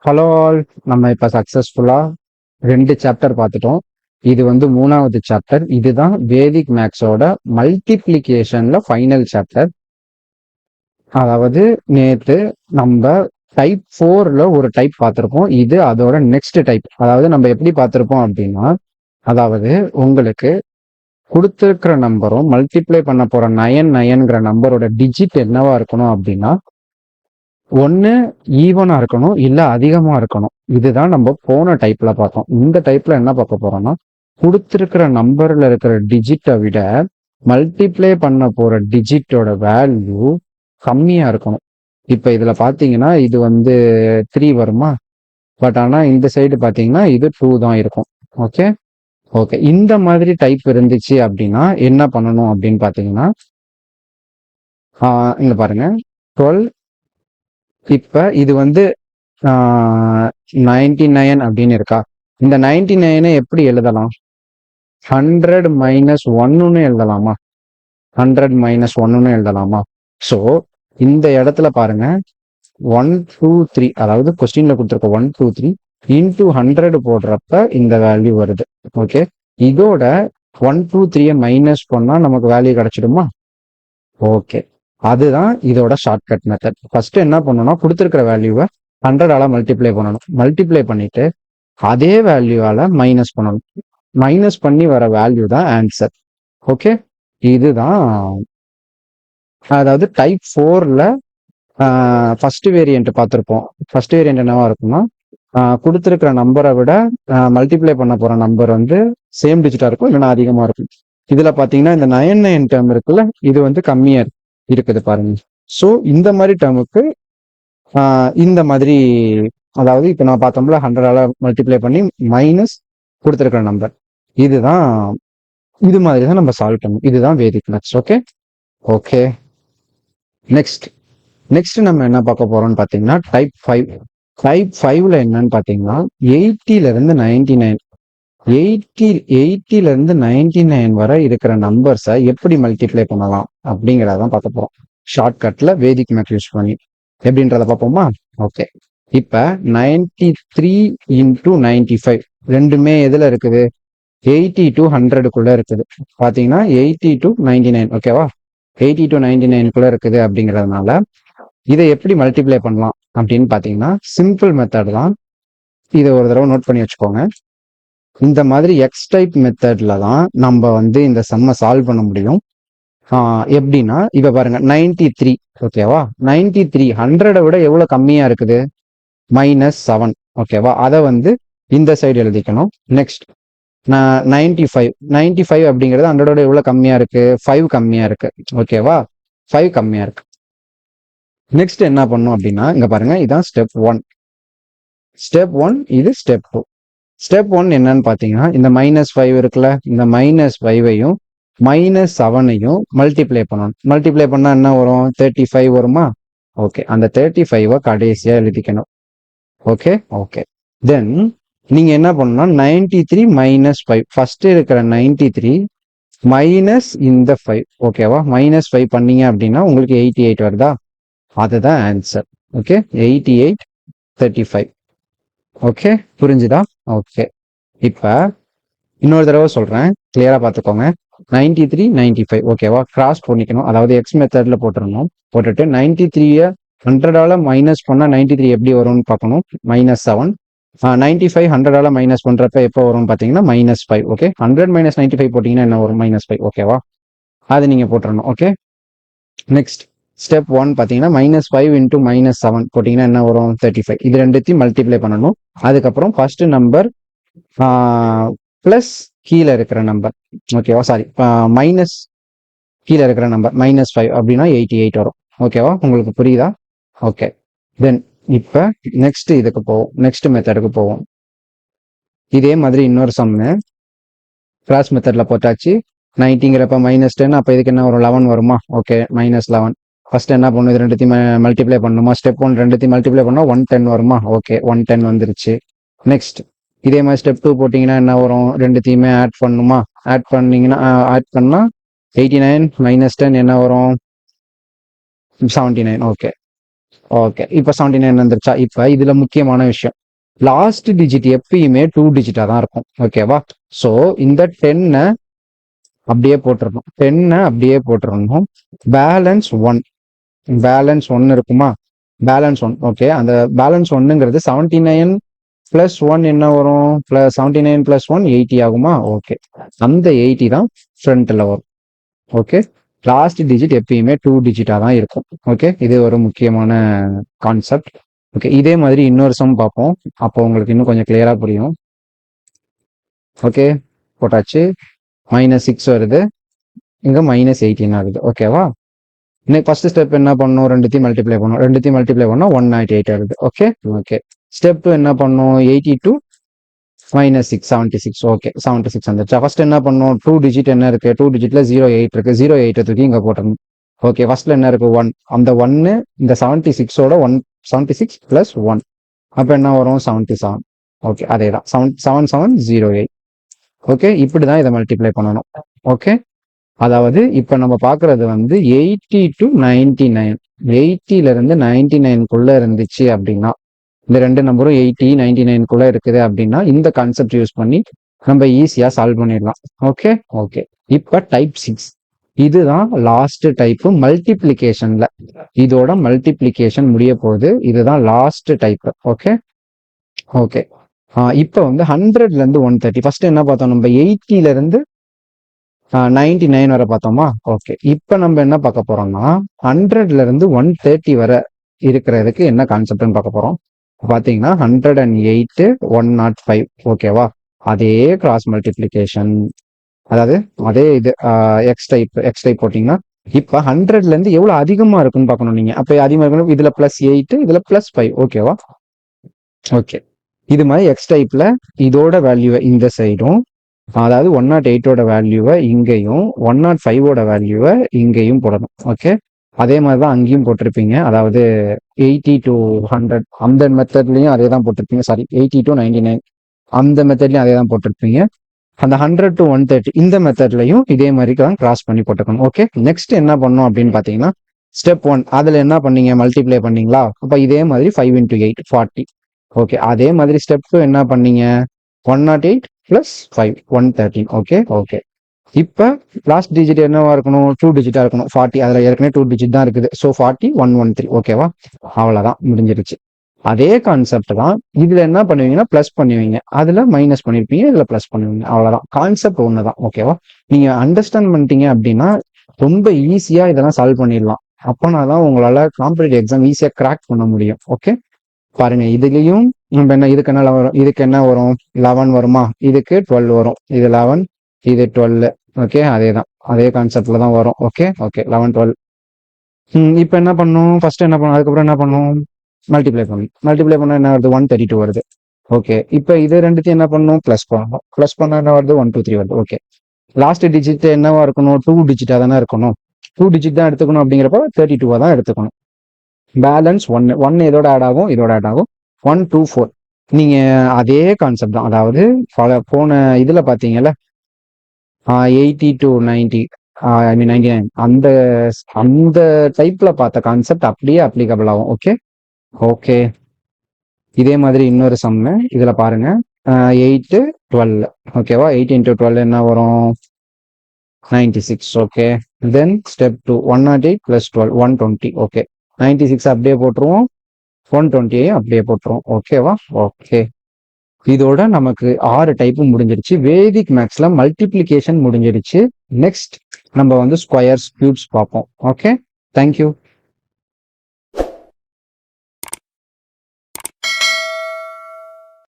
Hello all, நம்ம இப்போ சக்ஸஸ்ஃபுல்லாக 2 சாப்டர் பார்த்துட்டோம். இது வந்து 3வது சாப்டர். இதுதான் வேதிக் மேக்ஸோட மல்டிப்ளிகேஷனில் ஃபைனல் சாப்டர். அதாவது நேற்று நம்ம டைப் 4ல் ஒரு டைப் பார்த்துருப்போம். இது அதோட நெக்ஸ்ட் டைப். அதாவது நம்ம எப்படி பார்த்துருப்போம் அப்படின்னா, அதாவது உங்களுக்கு கொடுத்துருக்கிற நம்பரும் மல்டிப்ளை பண்ண போகிற 9 நம்பரோட டிஜிட் என்னவா இருக்கணும் அப்படின்னா, ஒன்று ஈவனாக இருக்கணும், இல்லை அதிகமாக இருக்கணும். இதுதான் நம்ம போன டைப்ல பார்த்தோம். இந்த டைப்ல என்ன பார்க்க போறோம்னா, கொடுத்துருக்கிற நம்பர்ல இருக்கிற டிஜிட்டை விட மல்டிப்ளை பண்ண போற டிஜிட்டோட வேல்யூ கம்மியா இருக்கணும். இப்போ இதுல பாத்தீங்கன்னா இது வந்து 3 வருமா, பட் ஆனா இந்த சைடு பாத்தீங்கன்னா இது 2 தான் இருக்கும். ஓகே ஓகே, இந்த மாதிரி டைப் இருந்துச்சு அப்படின்னா என்ன பண்ணணும் அப்படின்னு பாத்தீங்கன்னா, இங்க பாருங்க 12. இப்ப இது வந்து 99 அப்படின்னு இருக்கா. இந்த 99 எப்படி எழுதலாம்? 100 மைனஸ் ஒன்னுன்னு எழுதலாமா? 100 மைனஸ் ஒன்னுன்னு எழுதலாமா? ஸோ இந்த இடத்துல பாருங்க, 1 2 3, அதாவது கொஸ்டின்ல கொடுத்துருக்க 1 2 3 இன்டூ 100 போடுறப்ப இந்த வேல்யூ வருது. ஓகே, இதோட 1 2 3 மைனஸ் பண்ணா நமக்கு வேல்யூ கிடைச்சிடுமா? ஓகே, அதுதான் இதோட ஷார்ட்கட் மெத்தட். ஃபர்ஸ்ட் என்ன பண்ணணும்னா, கொடுத்துருக்கிற வேல்யூவை 100ஆல மல்டிப்ளை பண்ணணும். மல்டிப்ளை பண்ணிட்டு அதே வேல்யூவால மைனஸ் பண்ணணும். மைனஸ் பண்ணி வர வேல்யூ தான் ஆன்சர். ஓகே, இதுதான் அதாவது டைப் 4ல ஃபர்ஸ்ட் வேரியன்ட் பார்த்துருப்போம். ஃபர்ஸ்ட் வேரியன்ட் என்னவா இருக்கும்னா, கொடுத்துருக்கிற நம்பரை விட மல்டிப்ளை பண்ண போற நம்பர் வந்து சேம் டிஜிட்டா இருக்கும், இல்லைன்னா அதிகமா இருக்கும். இதுல பாத்தீங்கன்னா இந்த 9 டேர்ம் இருக்குல்ல, இது வந்து கம்மியா இருக்குது பாருங்க. ஸோ இந்த மாதிரி டேர்முக்கு இந்த மாதிரி, அதாவது இப்போ நான் பார்த்தோம்ல 100ஆல மல்டிப்ளை பண்ணி மைனஸ் கொடுத்துருக்கிற நம்பர், இதுதான் இது மாதிரி தான் நம்ம சால்வ் பண்ணணும். இதுதான் வேதிக் மேத்ஸ். ஓகே ஓகே, நெக்ஸ்ட் நம்ம என்ன பார்க்க போறோம்னு பார்த்தீங்கன்னா டைப் 5. டைப் 5ல என்னன்னு பார்த்தீங்கன்னா 80ல இருந்து 99, 80ல இருந்து 99 வரை இருக்கிற நம்பர்ஸை எப்படி மல்டிப்ளை பண்ணலாம் அப்படிங்கிறதான் பார்க்க போறோம். ஷார்ட்கட்ல வேதிக் மேத் யூஸ் பண்ணி எப்படின்றத பார்ப்போமா? ஓகே, இப்ப 93 இன்டூ 95 ரெண்டுமே எதுல இருக்குது? 80 டு 100க்குள்ள இருக்குது. பாத்தீங்கன்னா 80 டு 99. ஓகேவா, 80 டு 99க்குள்ள இருக்குது. அப்படிங்கிறதுனால இதை எப்படி மல்டிப்ளை பண்ணலாம் அப்படின்னு பாத்தீங்கன்னா சிம்பிள் மெத்தட் தான். இதை ஒரு தடவை நோட் பண்ணி வச்சுக்கோங்க. இந்த மாதிரி எக்ஸ் டைப் மெத்தட்ல தான் நம்ம வந்து இந்த சம்மை சால்வ் பண்ண முடியும். எப்படின்னா இப்ப பாருங்க 93. ஓகேவா, 93 100 விட எவ்வளவு கம்மியா இருக்குது? -7. ஓகேவா, அதை வந்து இந்த சைடு எழுதிக்கணும். நெக்ஸ்ட் 95 அப்படிங்கிறது 100ஓட எவ்வளவு கம்மியா இருக்கு? 5 கம்மியா இருக்கு. ஓகேவா, 5 கம்மியா இருக்கு. நெக்ஸ்ட் என்ன பண்ணும் அப்படின்னா, இங்க பாருங்க, இதான் ஸ்டெப் 1. ஸ்டெப் 1 இது ஸ்டெப் 2. ஸ்டெப் 1 என்னன்னு பாத்தீங்கன்னா, இந்த -5 இருக்குல்ல, இந்த -5ஐயும் -7ஐயும் மல்டிப்ளை பண்ணணும். மல்டிப்ளை பண்ணா என்ன வரும்? 35 வருமா? ஓகே, அந்த 35 கடைசியா எழுதிக்கணும். ஓகே ஓகே, தென் நீங்க என்ன பண்ணணும்னா 93 -5, ஃபர்ஸ்ட் இருக்கிற 93 மைனஸ் இந்த 5. ஓகேவா, -5 பண்ணீங்க அப்படின்னா உங்களுக்கு 88 வருதா? அதுதான் ஆன்சர். ஓகே, 88 35. ஓகே, புரிஞ்சுதா? ஓகே, இப்ப இன்னொரு தடவை சொல்றேன், கிளியரா பார்த்துக்கோங்க. 93 95. ஓகேவா, கிராஸ் பண்ணிக்கணும். அதாவது எக்ஸ் மெத்தட்ல போட்டுருணும். போட்டுட்டு 93 100ஆல மைனஸ் பண்ணா 93 எப்படி வரும்னு பார்க்கணும். -7. 95 100ஆல மைனஸ் பண்றப்ப எப்போ வரும்னு பார்த்தீங்கன்னா -5. ஓகே, 100 - 95 போட்டீங்கன்னா என்ன வரும்? -5. ஓகேவா, அது நீங்க போட்டுறணும். ஓகே, நெக்ஸ்ட் ஸ்டெப் 1 பார்த்தீங்கன்னா -5 இன்டூ -7 போட்டீங்கன்னா என்ன வரும்? 35. இது ரெண்டுத்தையும் மல்டிப்ளை பண்ணணும். அதுக்கப்புறம் ஃபர்ஸ்ட் நம்பர் பிளஸ் கீழே இருக்கிற நம்பர், ஓகேவா, சாரி மைனஸ் கீழே இருக்கிற நம்பர் -5 அப்படின்னா 88 வரும். ஓகேவா, உங்களுக்கு புரியுதா? ஓகே, தென் இப்ப நெக்ஸ்ட் இதுக்கு போவோம், நெக்ஸ்ட் மெத்தடுக்கு போவோம். இதே மாதிரி இன்னொரு சம்மு கிராஸ் மெத்தட்ல போட்டாச்சு. 90ங்கிறப்ப -10, அப்ப இதுக்கு என்ன வரும்? 11 வருமா? ஓகே, -11. ஃபர்ஸ்ட் என்ன பண்ணும்? இது ரெண்டுத்தையும் மல்டிப்ளை பண்ணணுமா? ஸ்டெப் 1 ரெண்டுத்தையும் மல்டிப்ளை பண்ணா 110 வருமா? ஓகே, 110 வந்துருச்சு. நெக்ஸ்ட் இதே மாதிரி ஸ்டெப் 2 போட்டீங்கன்னா என்ன வரும்? ரெண்டுத்தையுமே ஆட் பண்ணுமா? ஆட் பண்ணீங்கன்னா ஆட் பண்ணா 89 -10 என்ன வரும்? 79. ஓகே, ஓகே, இப்போ 79 வந்துருச்சா? இப்போ இதுல முக்கியமான விஷயம், லாஸ்ட் டிஜிட் எப்பயுமே 2 டிஜிட்டா தான் இருக்கும். ஓகேவா? ஸோ இந்த 10 அப்படியே போட்டுறணும். 10 அப்படியே போட்டுறணும். பேலன்ஸ் 1, பேலன்ஸ் 1 இருக்குமா? பேலன்ஸ் 1. ஓகே, அந்த பேலன்ஸ் 1ங்கிறது 79 பிளஸ் 1 என்ன வரும்? பிளஸ் 79 பிளஸ் 1 80 ஆகுமா? ஓகே, அந்த 80 தான் ஃப்ரண்ட்ல வரும். ஓகே, லாஸ்ட் டிஜிட் எப்பயுமே 2 டிஜிட்டா தான் இருக்கும். ஓகே, இது ஒரு முக்கியமான கான்செப்ட். ஓகே, இதே மாதிரி இன்னொரு சம் பார்ப்போம். அப்போ உங்களுக்கு இன்னும் கொஞ்சம் கிளியரா புரியும். ஓகே, போட்டாச்சு. -6 வருது, இங்க -18 ஆகுது. ஓகேவா? இன்னைக்கு ஃபர்ஸ்ட் ஸ்டெப் என்ன பண்ணணும்? ரெண்டுத்தையும் மல்டிப்ளை பண்ணணும். ரெண்டுத்தையும் மல்டிப்ளை பண்ணா 108 ஆகுது. Okay okay. ஸ்டெப் 2 என்ன பண்ணணும்? 82 -6 76. ஓகே, 76 வந்துருச்சா? ஃபர்ஸ்ட் என்ன பண்ணணும்? 2 டிஜிட் என்ன இருக்கு? 2 டிஜிட்ல 08 இருக்கு. 08 தூக்கி இங்க போட்டுறணும். ஓகே, ஃபர்ஸ்ட்ல என்ன இருக்கு? 1. அந்த 1 இந்த 76ஓட 1 76 பிளஸ் 1 அப்ப என்ன வரும்? 77. ஓகே, அதே தான் 7708. ஓகே, இப்படிதான் இதை மல்டிப்ளை பண்ணணும். ஓகே, அதாவது இப்ப நம்ம பாக்குறது வந்து 80 to 99. 80ல இருந்து 99க்குள்ள இருந்துச்சு அப்படின்னா, இந்த ரெண்டு நம்பரும் 80 99க்குள்ள இருக்குது அப்படின்னா, இந்த கான்செப்ட் யூஸ் பண்ணி நம்ம ஈஸியா சால்வ் பண்ணிடலாம். Okay okay. இப்ப டைப் 6, இதுதான் லாஸ்ட் டைப் மல்டிப்ளிகேஷன்ல. இதோட மல்டிப்ளிகேஷன் முடிய போகுது. இதுதான் லாஸ்ட் டைப். Okay okay. இப்ப வந்து 100ல இருந்து 130. ஃபர்ஸ்ட் என்ன பார்த்தோம்? நம்ம 80ல இருந்து 99 வரை பார்த்தோமா? ஓகே, இப்ப நம்ம என்ன பார்க்க போறோம்னா 100ல இருந்து 130 வரை இருக்கிறதுக்கு என்ன கான்செப்ட்னு பார்க்க போறோம். பாத்தீங்கன்னா 108 105. ஓகேவா? அதே கிராஸ் மல்டிப்ளிகேஷன், அதாவது அதே இது எக்ஸ் டைப் போட்டீங்கன்னா இப்ப 100ல இருந்து எவ்வளவு அதிகமா இருக்குன்னு பார்க்கணும் நீங்க. அப்ப அதிகமா இருக்கணும், இதுல +8 இதுல +5. ஓகேவா? ஓகே, இது மாதிரி எக்ஸ் டைப்ல இதோட வேல்யூவை இந்த சைடும், அதாவது 108ஓட வேல்யூவை இங்கேயும் 105ஓட வேல்யூவை இங்கேயும் போடணும். ஓகே, அதே மாதிரிதான் அங்கேயும் போட்டிருப்பீங்க. அதாவது 80 to 100 அந்த மெத்தட்லயும் அதே தான் போட்டிருப்பீங்க. சாரி, 80 to 99 அந்த மெத்தட்லயும் அதே தான் போட்டிருப்பீங்க. அந்த 100 to 130 இந்த மெத்தட்லயும் இதே மாதிரி தான் கிராஸ் பண்ணி போட்டுக்கணும். ஓகே, நெக்ஸ்ட் என்ன பண்ணணும் அப்படின்னு பாத்தீங்கன்னா, ஸ்டெப் 1 அதுல என்ன பண்ணீங்க? மல்டிப்ளை பண்ணீங்களா? அப்ப இதே மாதிரி 5 into 8 40. ஓகே, அதே மாதிரி ஸ்டெப் 2 என்ன பண்ணீங்க? 108 plus 5 113. Okay okay. இப்ப லாஸ்ட் டிஜிட் என்னவா இருக்கணும்? 2 டிஜிட்டா இருக்கணும். 40, அதுல ஏற்கனவே 2 டிஜிட் தான் இருக்குது. ஸோ 40 113. ஓகேவா? அவ்வளவுதான், முடிஞ்சிருச்சு. அதே கான்செப்ட் தான் இதுல என்ன பண்ணுவீங்கன்னா பிளஸ் பண்ணுவீங்க, அதுல மைனஸ் பண்ணிருப்பீங்க, இதுல பிளஸ் பண்ணுவீங்க. அவ்வளவுதான், கான்செப்ட் ஒண்ணுதான். ஓகேவா? நீங்க அண்டர்ஸ்டாண்ட் பண்ணிட்டீங்க அப்படின்னா ரொம்ப ஈஸியா இதெல்லாம் சால்வ் பண்ணிடலாம். அப்பனாதான் உங்களால காம்படிட்டிவ் எக்ஸாம் ஈஸியா கிராக் பண்ண முடியும். ஓகே, பாருங்க, இதுலயும் நம்ம என்ன, இதுக்கு என்ன வரும்? இதுக்கு என்ன வரும்? 11 வருமா? இதுக்கு 12 வரும். இது 11, இது 12. ஓகே, அதே தான், அதே கான்செப்ட்ல தான் வரும். Okay okay, 11 12. இப்ப என்ன பண்ணும்? ஃபர்ஸ்ட் என்ன பண்ணும்? அதுக்கப்புறம் என்ன பண்ணும்? மல்டிப்ளை பண்ணும். மல்டிப்ளை பண்ணா என்ன வருது? 132 வருது. ஓகே, இப்ப இது ரெண்டுத்தையும் என்ன பண்ணும்? பிளஸ் பண்ணணும். பிளஸ் பண்ணா என்ன வருது? 1 2 3 வருது. ஓகே, லாஸ்ட் டிஜிட் என்னவா இருக்கணும்? 2 டிஜிட்டா தானே இருக்கணும். 2 டிஜிட் தான் எடுத்துக்கணும். அப்படிங்கிறப்ப 32 தான் எடுத்துக்கணும். பேலன்ஸ் 1 இதோட ஆட் ஆகும், இதோட ஆட் ஆகும். 1 2 4. நீங்க அதே கான்செப்ட் தான், அதாவது போன இதுல பாத்தீங்கல்ல 80 to 90, ஐ மீன் 99, அந்த அந்த டைப்ல பார்த்த கான்செப்ட் அப்படியே அப்ளிகபிள் ஆகும். Okay okay. இதே மாதிரி இன்னொரு சம்மு இதுல பாருங்க, 8 12. ஓகேவா? 8 into 12 என்ன வரும்? 96. ஓகே, தென் ஸ்டெப் 2 108 plus 12 120. ஓகே, 96 அப்படியே போட்டுருவோம், 120 அப்படியே போட்டுருவோம். ஓகேவா? ஓகே, இதோட நமக்கு 6 டைப் முடிஞ்சிருச்சு. வேதிக் மேக்ஸ்ல மல்டிப்ளிகேஷன் முடிஞ்சிருச்சு. நெக்ஸ்ட் நம்ம வந்து ஸ்கொயர்ஸ் கியூப்ஸ் பார்ப்போம். Okay, thank you.